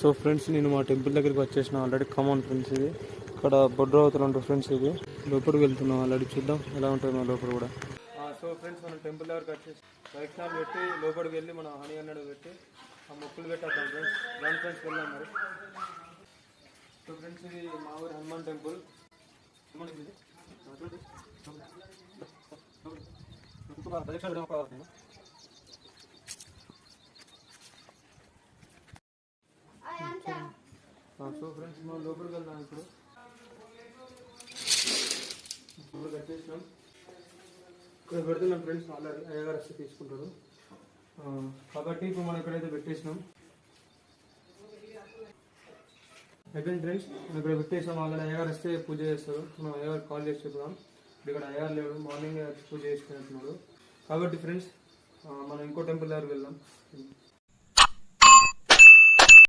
So friends, నేను మా temple దగ్గరికి వచ్చేసిన ఆల్రెడీ. కమాన్ ఫ్రెండ్స్, ఇది ఇక్కడ బొడ్రావతులు ఉంటారు ఫ్రెండ్స్. ఇది లోపలికి వెళ్తున్నాం ఆల్రెడీ. చూద్దాం ఎలా ఉంటుంది మా లోపల కూడా. సో ఫ్రెండ్స్, మనం టెంపుల్ దగ్గరికి వచ్చేసి వైష్ణాలు పెట్టి లోపలికి వెళ్ళి మనం హనీ అన్నడు పెట్టి ఆ మొక్కులు పెట్టేద్దాం ఫ్రెండ్స్. దాని ఫ్రెండ్స్ వెళ్దాం మరి. సో ఫ్రెండ్స్, ఇది మా ఊరి హనుమాన్ టెంపుల్. సో ఫ్రెండ్స్, మనం లోపలికి వెళ్దాం ఇప్పుడు. కట్టేసినాం, ఇక్కడ పెడుతున్నాం ఫ్రెండ్స్. ఆల్రెడీ అయ్యగారు వస్తే తీసుకుంటారు కాబట్టి ఇప్పుడు మనం ఇక్కడైతే పెట్టేసినాం. అయిపోయింది ఫ్రెండ్స్, మనం ఇక్కడ పెట్టేసాం. ఆల్రెడీ అయ్యగారు వస్తే పూజ చేస్తారు. మనం అయ్యగారు కాల్ చేసి చెప్దాం. ఇక్కడ అయ్యగారు లేడు, మార్నింగ్ పూజ చేసుకుంటున్నాడు కాబట్టి ఫ్రెండ్స్ మనం ఇంకో టెంపుల్ దగ్గరికి వెళ్దాం.